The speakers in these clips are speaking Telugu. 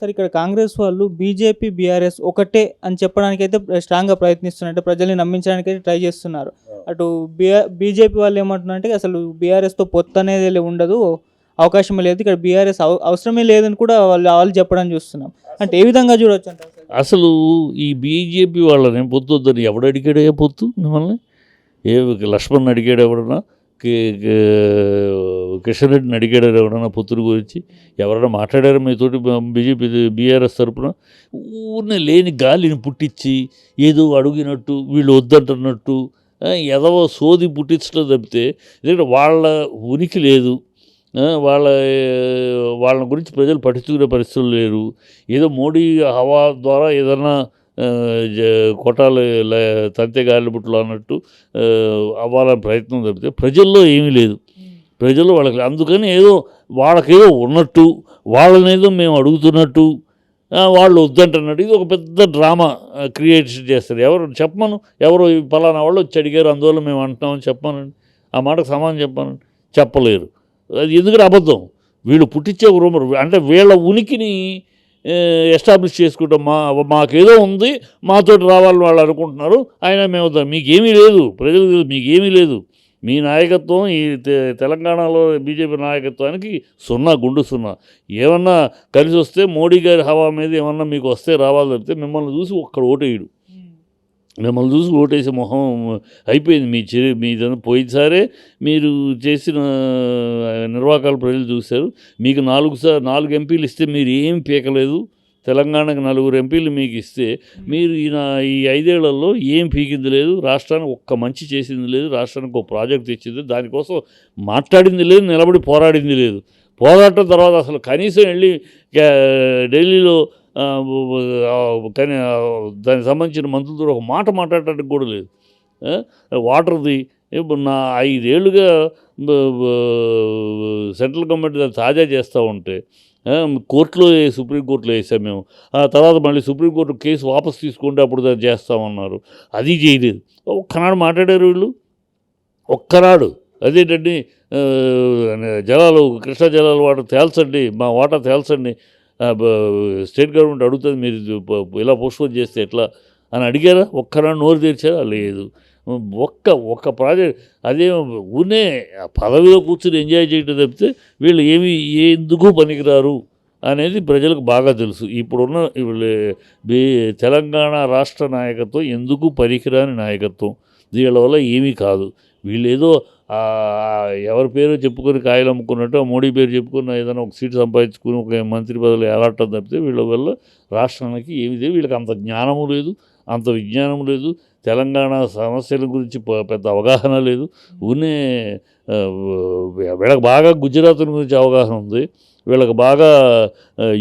సార్ ఇక్కడ కాంగ్రెస్ వాళ్ళు బీజేపీ, బీఆర్ఎస్ ఒకటే అని చెప్పడానికైతే స్ట్రాంగ్‌గా ప్రయత్నిస్తున్నారు. అంటే ప్రజల్ని నమ్మించడానికైతే ట్రై చేస్తున్నారు. అటు బీజేపీ వాళ్ళు ఏమంటున్నారంటే అసలు బీఆర్ఎస్‌తో పొత్తు అనేది ఉండదు. అవకాశమే లేదు. ఇక్కడ బీఆర్ఎస్ అవసరమే లేదని కూడా వాళ్ళు చెప్పడం చూస్తున్నాం. అంటే ఏ విధంగా చూడొచ్చంటారు సార్? అసలు ఈ బీజేపీ వాళ్ళని పొత్తొద్దని ఎవడు అడిగాడే పొత్తు మిమ్మల్ని? ఏ లక్ష్మణ్ అడిగాడు ఎవడన్నా? కిషన్ రెడ్డిని అడిగాడు ఎవడన్నా పొత్తుల గురించి? ఎవరైనా మాట్లాడారా మీతోటి బీజేపీ బీఆర్ఎస్ తరపున? ఊరినే లేని గాలిని పుట్టించి ఏదో అడిగినట్టు వీళ్ళు వద్దంటున్నట్టు ఎదవో సోది పుట్టించడం తప్పితే ఎందుకంటే వాళ్ళ ఉనికి లేదు. వాళ్ళ గురించి ప్రజలు పట్టించుకునే పరిస్థితులు లేరు. ఏదో మోడీ హవా ద్వారా ఏదన్నా కొట్టాలి తంతే గాలి బుట్టలు అన్నట్టు అవ్వాలని ప్రయత్నం తప్పితే ప్రజల్లో ఏమీ లేదు. ప్రజల్లో వాళ్ళకి అందుకని ఏదో వాళ్ళకేదో ఉన్నట్టు వాళ్ళనేదో మేము అడుగుతున్నట్టు వాళ్ళు వద్దంటున్నట్టు ఇది ఒక పెద్ద డ్రామా క్రియేట్ చేస్తారు. ఎవరు చెప్పమను, ఎవరు పలానా వాళ్ళు వచ్చి అడిగారు అందువల్ల మేము అంటున్నామని చెప్పానండి. ఆ మాటకు సమానం చెప్పానండి, చెప్పలేరు. అది ఎందుకంటే అబద్ధం. వీళ్ళు పుట్టించే రూమర్ అంటే వీళ్ళ ఉనికిని ఎస్టాబ్లిష్ చేసుకుంటాం. మాకేదో ఉంది, మాతోటి రావాలని వాళ్ళు అనుకుంటున్నారు. అయినా మేము మీకేమీ లేదు, ప్రజలకు మీకేమీ లేదు. మీ నాయకత్వం ఈ తెలంగాణలో బీజేపీ నాయకత్వానికి సున్నా, గుండు సున్నా. ఏమన్నా కలిసి వస్తే మోడీ గారి హవా మీద ఏమన్నా మీకు వస్తే రావాలి తప్పితే మిమ్మల్ని చూసి ఒక్కడ ఓటేయడు. మిమ్మల్ని చూసి ఓటేసే మొహం అయిపోయింది. మీదన్నా పోయినసారే మీరు చేసిన నిర్వాకాలు ప్రజలు చూశారు. మీకు 4 ఎంపీలు ఇస్తే మీరు ఏం పీకలేదు. తెలంగాణకు 4 ఎంపీలు మీకు ఇస్తే మీరు ఈ 5 ఏళ్లలో ఏం పీకింది లేదు. రాష్ట్రానికి ఒక్క మంచి చేసింది లేదు. రాష్ట్రానికి ఒక ప్రాజెక్ట్ తెచ్చింది, దానికోసం మాట్లాడింది లేదు, నిలబడి పోరాడింది లేదు. పోరాటం తర్వాత అసలు కనీసం వెళ్ళి ఢిల్లీలో కానీ దానికి సంబంధించిన మంత్రులతో ఒక మాట మాట్లాడటానికి కూడా లేదు. వాటర్ది ఇప్పుడు 5 ఏళ్ళుగా సెంట్రల్ గవర్నమెంట్ దాన్ని తాజా చేస్తూ ఉంటే కోర్టులో సుప్రీంకోర్టులో వేసాం మేము. ఆ తర్వాత మళ్ళీ సుప్రీంకోర్టు కేసు వాపసు తీసుకుంటే అప్పుడు దాన్ని చేస్తామన్నారు. అది చేయలేదు. ఒక్కనాడు మాట్లాడారు వీళ్ళు, ఒక్కనాడు. అదేంటండి జలాలు కృష్ణా జలాలు వాటర్ తేల్చండి, మా వాటా తేల్చండి, స్టేట్ గవర్నమెంట్ అడుగుతుంది, మీరు ఇలా పోస్ట్పోన్ చేస్తే ఎట్లా అని అడిగారా? ఒక్కనాడు నోరు తెరిచారా? లేదు. ఒక్క ప్రాజెక్ట్ అదే ఊనే పదవిలో కూర్చుని ఎంజాయ్ చేయడం తప్పితే వీళ్ళు ఎందుకు పనికిరారు అనేది ప్రజలకు బాగా తెలుసు. ఇప్పుడున్న తెలంగాణ రాష్ట్ర నాయకత్వం ఎందుకు పనికిరాని నాయకత్వం. వీళ్ళ వల్ల ఏమీ కాదు. వీళ్ళు ఏదో ఎవరి పేరు చెప్పుకొని కాయలు అమ్ముకున్నట్టు మోడీ పేరు చెప్పుకున్న ఏదైనా ఒక సీటు సంపాదించుకుని ఒక మంత్రి పదవులు ఏలాటం తప్పితే వీళ్ళ వల్ల రాష్ట్రానికి ఏమీ లేదు. వీళ్ళకి అంత జ్ఞానము లేదు, అంత విజ్ఞానం లేదు. తెలంగాణ సమస్యల గురించి పెద్ద అవగాహన లేదు. వీళ్ళకి బాగా గుజరాత్ గురించి అవగాహన ఉంది, వీళ్ళకి బాగా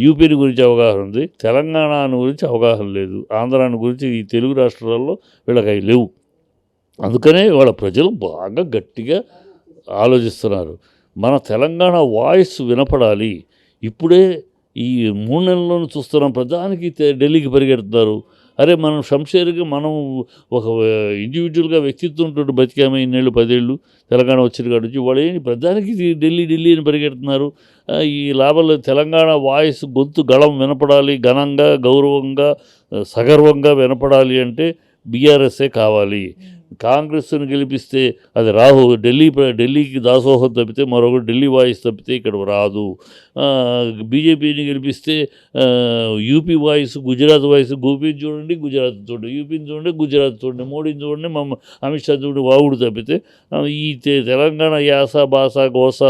యూపీని గురించి అవగాహన ఉంది. తెలంగాణ గురించి అవగాహన లేదు. ఆంధ్రాని గురించి ఈ తెలుగు రాష్ట్రాల్లో వీళ్ళకి అవి లేవు. అందుకనే వాళ్ళ ప్రజలు బాగా గట్టిగా ఆలోచిస్తున్నారు. మన తెలంగాణ వాయిస్ వినపడాలి. ఇప్పుడే ఈ 3 నెలల్లోనూ చూస్తున్నాం, ప్రధానికి ఢిల్లీకి పరిగెడుతున్నారు. అరే మనం శంషేర్గా మనం ఒక ఇండివిజువల్గా వ్యక్తిత్వంతో బతికామే ఇన్నేళ్ళు 10 ఏళ్ళు తెలంగాణ వచ్చిన కాడి నుంచి. వాళ్ళు ఏంటి ప్రధానికి ఢిల్లీ అని పరిగెడుతున్నారు. ఈ లాభాలు తెలంగాణ వాయిస్ గొంతు గళం వినపడాలి, ఘనంగా, గౌరవంగా, సగర్వంగా వినపడాలి అంటే బీఆర్ఎస్ఏ కావాలి. కాంగ్రెస్ను గెలిపిస్తే అది ఢిల్లీకి దాసోహం తప్పితే మరొకటి ఢిల్లీ వాయిస్ తప్పితే ఇక్కడ రాదు. బీజేపీని గెలిపిస్తే యూపీ వాయిస్, గుజరాత్ వాయిస్, గోపీని చూడండి, గుజరాత్ చూడండి, యూపీని చూడండి, గుజరాత్ చూడండి, మోడీని చూడండి, అమిత్ షా చూడండి, వాగుడు తప్పితే ఈ తెలంగాణ యాస, భాష, గోస,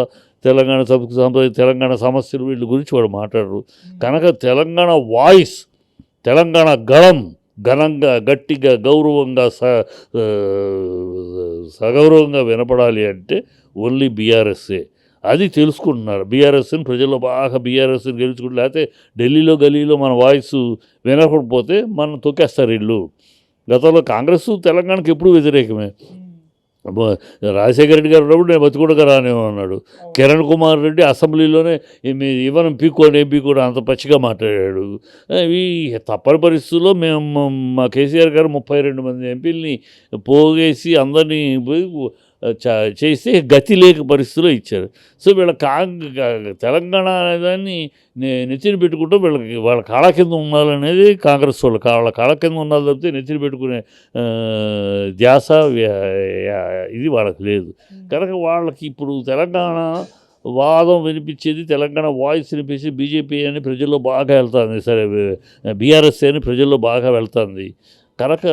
తెలంగాణ సంప్రదాయం, తెలంగాణ సమస్యలు వీళ్ళ గురించి వాడు మాట్లాడరు. కనుక తెలంగాణ వాయిస్, తెలంగాణ గళం ఘనంగా, గట్టిగా, గౌరవంగా, సగౌరవంగా వినపడాలి అంటే ఓన్లీ బీఆర్ఎస్ఏ. అది తెలుసుకుంటున్నారు. బీఆర్ఎస్ని ప్రజల్లో బాగా బీఆర్ఎస్ని గెలుచుకుంటారు. లేకపోతే ఢిల్లీలో గలీలో మన వాయిస్ వినకపోతే మనం తొక్కేస్తారు వీళ్ళు. గతంలో కాంగ్రెస్ తెలంగాణకి ఎప్పుడూ వ్యతిరేకమే. రాజశేఖర రెడ్డి గారు ఉన్నప్పుడు నేను బతికొడగా రానేమన్నాడు. కిరణ్ కుమార్ రెడ్డి అసెంబ్లీలోనే ఇవ్వను పీకోండి, ఏం పీకోండి అంత పచ్చిగా మాట్లాడాడు. ఈ తప్పని పరిస్థితుల్లో మా కేసీఆర్ గారు 32 మంది ఎంపీలని పోగేసి అందరినీ చేస్తే గతి లేక పరిస్థితిలో ఇచ్చారు. సో వీళ్ళ తెలంగాణ అనేదాన్ని నెత్తిన పెట్టుకుంటూ వాళ్ళ కాళ్ళ కింద ఉండాలనేది కాంగ్రెస్ వాళ్ళ కాళ్ళ కింద ఉండాలి తప్పితే నెత్తిన పెట్టుకునే ధ్యాస ఇది వాళ్ళకి లేదు. కనుక వాళ్ళకి ఇప్పుడు తెలంగాణ వాదం వినిపించేది, తెలంగాణ వాయిస్ వినిపించి బీజేపీ అని ప్రజల్లో బాగా వెళ్తుంది, సరే బీఆర్ఎస్ అని ప్రజల్లో బాగా వెళ్తుంది. కనుక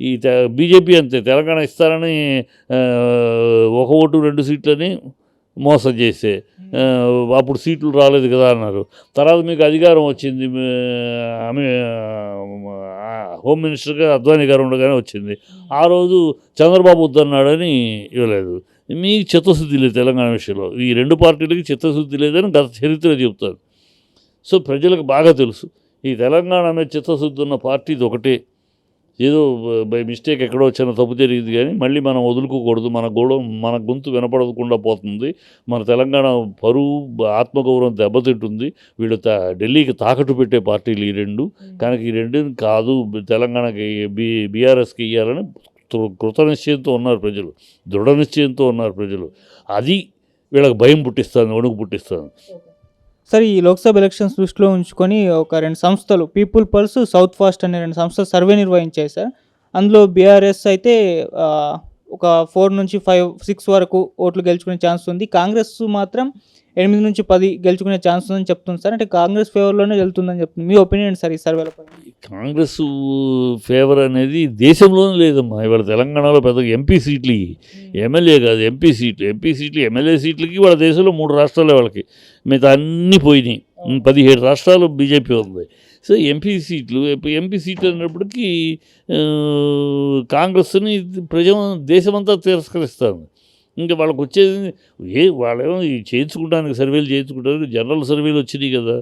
ఈ బీజేపీ అంతే, తెలంగాణ ఇస్తారని 1 ఓటు 2 సీట్లని మోసం చేసే, అప్పుడు సీట్లు రాలేదు కదా అన్నారు. తర్వాత మీకు అధికారం వచ్చింది, హోమ్ మినిస్టర్గా అద్వానీ గారు ఉండగానే వచ్చింది. ఆ రోజు చంద్రబాబు వద్దన్నాడని ఇవ్వలేదు. మీకు చిత్తశుద్ధి లేదు తెలంగాణ విషయంలో. ఈ 2 పార్టీలకి చిత్తశుద్ధి లేదని గత చరిత్ర చెప్తారు. సో ప్రజలకు బాగా తెలుసు ఈ తెలంగాణ మీద చిత్తశుద్ధి ఉన్న పార్టీ ఇది ఒకటే. ఏదో బై మిస్టేక్ ఎక్కడో వచ్చిన తప్పు జరిగింది కానీ మళ్ళీ మనం వదులుకోకూడదు, మన గొంతు వినపడకుండా పోతుంది, మన తెలంగాణ పరువు ఆత్మగౌరవం దెబ్బతింటుంది, వీళ్ళు ఢిల్లీకి తాకట్టు పెట్టే పార్టీలు ఈ 2. కనుక ఈ 2 కాదు తెలంగాణకి బీఆర్ఎస్కి ఇవ్వాలని కృత నిశ్చయంతో ఉన్నారు ప్రజలు, దృఢ నిశ్చయంతో ఉన్నారు ప్రజలు. అది వీళ్ళకి భయం పుట్టిస్తుంది, వణుకు పుట్టిస్తుంది. సరే, ఈ లోక్సభ ఎలక్షన్స్ దృష్టిలో ఉంచుకొని ఒక 2 సంస్థలు, పీపుల్ పల్స్, సౌత్ ఫాస్ట్ అనే 2 సంస్థలు సర్వే నిర్వహించాయి సార్. అందులో బీఆర్ఎస్ అయితే ఒక 4 నుంచి 6 వరకు ఓట్లు గెలుచుకునే ఛాన్స్ ఉంది. కాంగ్రెస్ మాత్రం 8 నుంచి 10 గెలుచుకునే ఛాన్స్ ఉందని చెప్తుంది సార్. అంటే కాంగ్రెస్ ఫేవర్లోనే వెళ్తుందని చెప్తుంది. మీ ఒపీనియన్ సార్ ఈ సర్వేలపై? కాంగ్రెస్ ఫేవర్ అనేది దేశంలోనే లేదమ్మా. ఇవాళ తెలంగాణలో పెద్ద ఎంపీ సీట్లు, ఎమ్మెల్యే కాదు ఎంపీ సీట్లు ఎమ్మెల్యే సీట్లకి వాళ్ళ దేశంలో 3 రాష్ట్రాలే వాళ్ళకి, మిగతా అన్నీ పోయినాయి. 17 రాష్ట్రాలు బీజేపీ ఉంది. సో ఎంపీ సీట్లు అన్నప్పటికీ కాంగ్రెస్ని దేశమంతా తిరస్కరిస్తుంది. ఇంకా వాళ్ళకి వచ్చేది వాళ్ళేమో చేయించుకుంటానికి సర్వేలు చేయించుకుంటానికి జనరల్ సర్వేలు వచ్చినాయి కదా.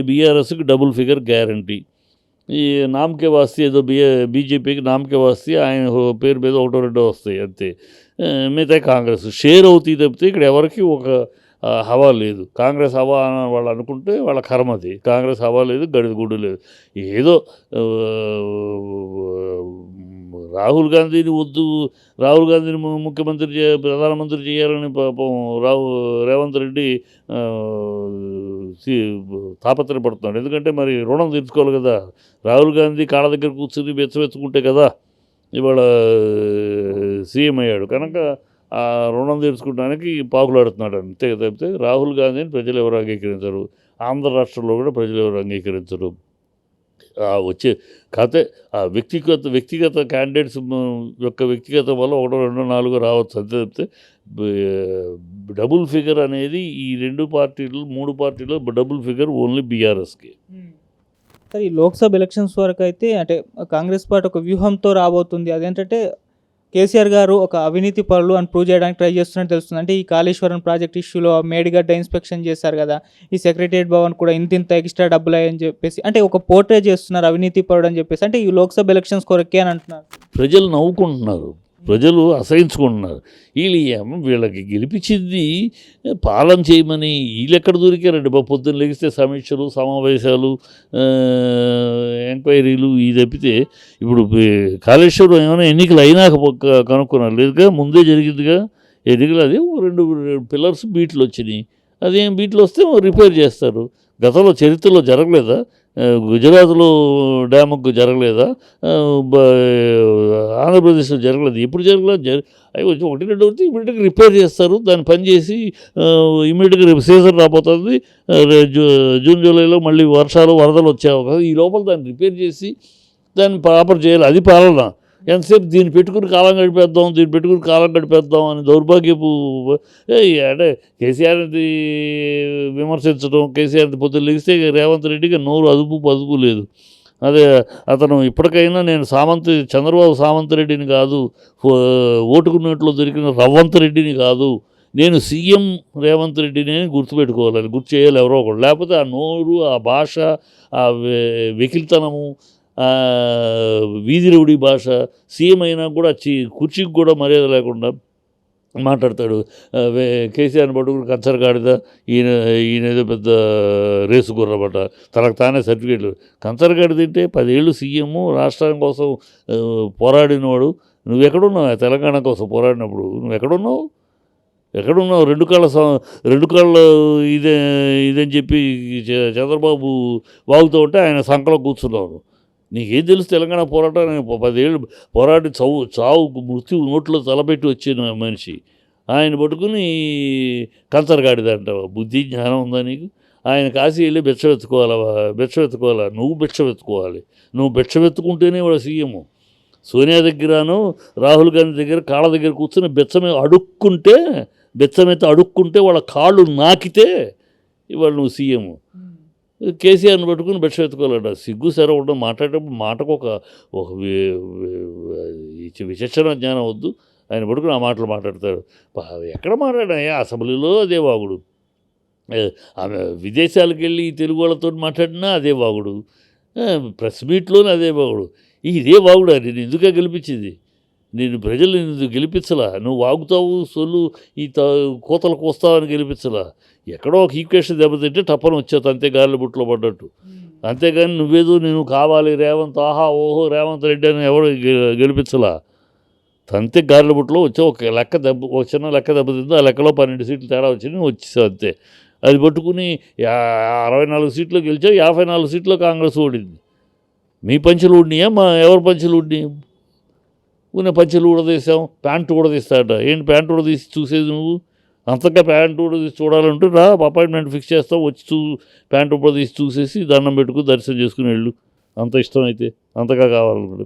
బీఆర్ఎస్కి డబుల్ ఫిగర్ గ్యారంటీ, ఈ నామకే వాస్తే ఏదో బీజేపీకి నామకే వాస్తే ఆయన పేరు మీద 1-2 వస్తాయి అంతే. మిగతా కాంగ్రెస్ షేర్ అవుతాయి తప్పితే ఇక్కడ ఎవరికి ఒక హవా లేదు. కాంగ్రెస్ హవా అని వాళ్ళు అనుకుంటే వాళ్ళ కర్మది. కాంగ్రెస్ హవా లేదు, గడిది గుడ్డు లేదు. ఏదో రాహుల్ గాంధీని ప్రధానమంత్రి చేయాలని పాపం రేవంత్ రెడ్డి తాపత్రయపడుతున్నాడు. ఎందుకంటే మరి రుణం తీర్చుకోవాలి కదా. రాహుల్ గాంధీ కాళ్ళ దగ్గర కూర్చుని వెచ్చవెచ్చుకుంటే కదా ఇవాళ సీఎం అయ్యాడు. కనుక ఆ రుణం తీర్చుకోవడానికి పాకులాడుతున్నాడు అంతే తప్పితే రాహుల్ గాంధీని ప్రజలు ఎవరు అంగీకరించరు. ఆంధ్ర రాష్ట్రంలో కూడా ప్రజలు ఎవరు అంగీకరించరు. వచ్చే కాకపోతే ఆ వ్యక్తిగత క్యాండిడేట్స్ యొక్క వ్యక్తిగత వల్ల 1, 2, 4 రావచ్చు అంతే తప్పితే డబుల్ ఫిగర్ అనేది ఈ 2 పార్టీలు 3 పార్టీలో డబుల్ ఫిగర్ ఓన్లీ బీఆర్ఎస్కి. సరే, ఈ లోక్సభ ఎలక్షన్స్ వరకు అయితే అంటే కాంగ్రెస్ పార్టీ ఒక వ్యూహంతో రాబోతుంది. అదేంటంటే కేసీఆర్ గారు ఒక అవినీతి పరులు అని ప్రూవ్ చేయడానికి ట్రై చేస్తున్నట్టు తెలుస్తుంది. అంటే ఈ కాళేశ్వరం ప్రాజెక్ట్ ఇష్యూలో మేడిగడ్డ ఇన్స్పెక్షన్ చేశారు కదా, ఈ సెక్రటరియట్ భవన్ కూడా ఇంత ఎక్స్ట్రా డబ్బులు అయ్యని చెప్పేసి అంటే ఒక పోర్ట్రే చేస్తున్నారు అవినీతి పరుడు అని చెప్పేసి. అంటే ఈ లోక్సభ ఎలక్షన్స్ కొరకే అని అంటున్నారు. ప్రజలు నవ్వుకుంటున్నారు, ప్రజలు అసహించుకుంటున్నారు. వీళ్ళకి గెలిపించింది పాలన చేయమని. వీళ్ళు ఎక్కడ దొరికారండి? పొద్దున్న లెగిస్తే సమీక్షలు, సమావేశాలు, ఎంక్వైరీలు ఇది తప్పితే ఇప్పుడు కాళేశ్వరం ఏమైనా ఎన్నికలు అయినాక కనుక్కున్నారు లేదుగా, ముందే జరిగిందిగా ఎన్నికలు. అది 2 పిల్లర్స్ బీట్లు వచ్చినాయి. అదేం బీట్లు వస్తే రిపేర్ చేస్తారు. గతంలో చరిత్రలో జరగలేదా? గుజరాత్లో డ్యాముకు జరగలేదా? ఆంధ్రప్రదేశ్లో జరగలేదు. ఎప్పుడు జరగలేదు? అవి వచ్చి 1-2 వచ్చి ఇమీడియట్గా రిపేర్ చేస్తారు. దాన్ని పని చేసి ఇమీడియట్గా రేపు సీజన్ రాబోతుంది. జూన్ జూలైలో మళ్ళీ వర్షాలు వరదలు వచ్చే అవకాశం. ఈ లోపల దాన్ని రిపేర్ చేసి దాన్ని ప్రాపర్ చేయాలి. అది పాలన. ఎంతసేపు దీన్ని పెట్టుకుని కాలం గడిపేద్దాం అని దౌర్భాగ్యపు అంటే కేసీఆర్ది విమర్శించడం, కేసీఆర్ది పొద్దున్న లెగిస్తే రేవంత్ రెడ్డికి నోరు అదుపు లేదు. అదే అతను ఇప్పటికైనా నేను చంద్రబాబు సామంత్ రెడ్డిని కాదు, ఓటుకున్నట్లో దొరికిన రవ్వంత్ రెడ్డిని కాదు, నేను సీఎం రేవంత్ రెడ్డిని గుర్తుపెట్టుకోవాలి, గుర్తు చేయాలి ఎవరో ఒకరు. లేకపోతే ఆ నోరు, ఆ భాష, ఆ వెకిల్తనము, వీధి రౌడీ భాష, సీఎం అయినా కూడా కుర్చీకి కూడా మర్యాద లేకుండా మాట్లాడతాడు. కేసీఆర్ని పట్టుకుని కంచరగాడిద, ఈయనేదో పెద్ద రేసు గుర్రబట్ట, తనకు తానే సర్టిఫికేట్లు. కంచరగాడి తింటే 10 ఏళ్ళు సీఎం, రాష్ట్రం కోసం పోరాడినవాడు, నువ్వు ఎక్కడున్నావు ఆ తెలంగాణ కోసం పోరాడినప్పుడు? నువ్వు ఎక్కడున్నావు? రెండు కాళ్ళ ఇదని చెప్పి చంద్రబాబు వాగుతూ ఉంటే ఆయన సంకలో కూర్చున్నావు. నీకేం తెలుసు తెలంగాణ పోరాటాన్ని? 10 ఏళ్ళు పోరాడి చావు మృత్యు నోట్లో తలపెట్టి వచ్చిన మనిషి ఆయన పట్టుకుని కంచరగాడిదంట. బుద్ధి జ్ఞానం ఉందా నీకు? ఆయన కాశీ వెళ్ళి భిక్ష వెతుకోవాలా? నువ్వు భిక్ష వెతుకోవాలి. నువ్వు భిక్ష వెతుకుంటేనే వాడు సీఎం. సోనియా దగ్గరను రాహుల్ గాంధీ దగ్గర కాళ్ళ దగ్గర కూర్చొని బెచ్చమైతే అడుక్కుంటే వాళ్ళ కాళ్ళు నాకితే ఇవాళ నువ్వు సీఎం. కేసీఆర్ని పట్టుకుని భిక్ష వెతుకోవాలట. సిగ్గు సెర ఉండడం, మాట్లాడేటప్పుడు మాటకు ఒక విచక్షణ జ్ఞానం వద్దు. ఆయన పట్టుకుని ఆ మాటలు మాట్లాడతాడు. ఎక్కడ మాట్లాడాయా? అసెంబ్లీలో అదే వాగుడు, ఆమె విదేశాలకు వెళ్ళి తెలుగు వాళ్ళతో మాట్లాడినా అదే వాగుడు, ప్రెస్ మీట్లోనే అదే వాగుడు. ఇదే వాగుడా? నేను ఎందుకే గెలిపించింది? నేను ప్రజలు ఎందుకు గెలిపించలా? నువ్వు వాగుతావు, సొల్లు ఈ కోతలకు వస్తావని గెలిపించలా. ఎక్కడో ఒక ఈక్వేషన్ దెబ్బతింటే టప్పని వచ్చేది, అంతే గాలి బుట్లో పడ్డట్టు. అంతేగాని నువ్వేదో నేను కావాలి రేవంత్, ఆహా ఓహో రేవంత్ రెడ్డి అని ఎవరు గెలిపించలా. అంతే గాలి బుట్లో వచ్చా. ఒక చిన్న లెక్క దెబ్బతిందో ఆ లెక్కలో 12 సీట్లు తేడా వచ్చింది, వచ్చేసావు అంతే. అది పట్టుకుని 64 సీట్లు గెలిచావు, 54 సీట్లో కాంగ్రెస్ ఓడింది. మీ పంచులు ఊడినాయా? ఎవరి పంచులు ఊడినాయి? పంచులు ఊడదీసాం, ప్యాంటు ఊడదీస్తాడట. ఏంటి ప్యాంటు ఊడదీసి చూసేది నువ్వు? అంతగా ప్యాంటు ఊడదీసి చూడాలంటే రా, అపాయింట్మెంట్ ఫిక్స్ చేస్తావు, వచ్చి ప్యాంటు ఊడదీసి చూసేసి దండం పెట్టుకుని దర్శనం చేసుకుని వెళ్ళు. అంత ఇష్టం అయితే, అంతగా కావాలనుకుంటే.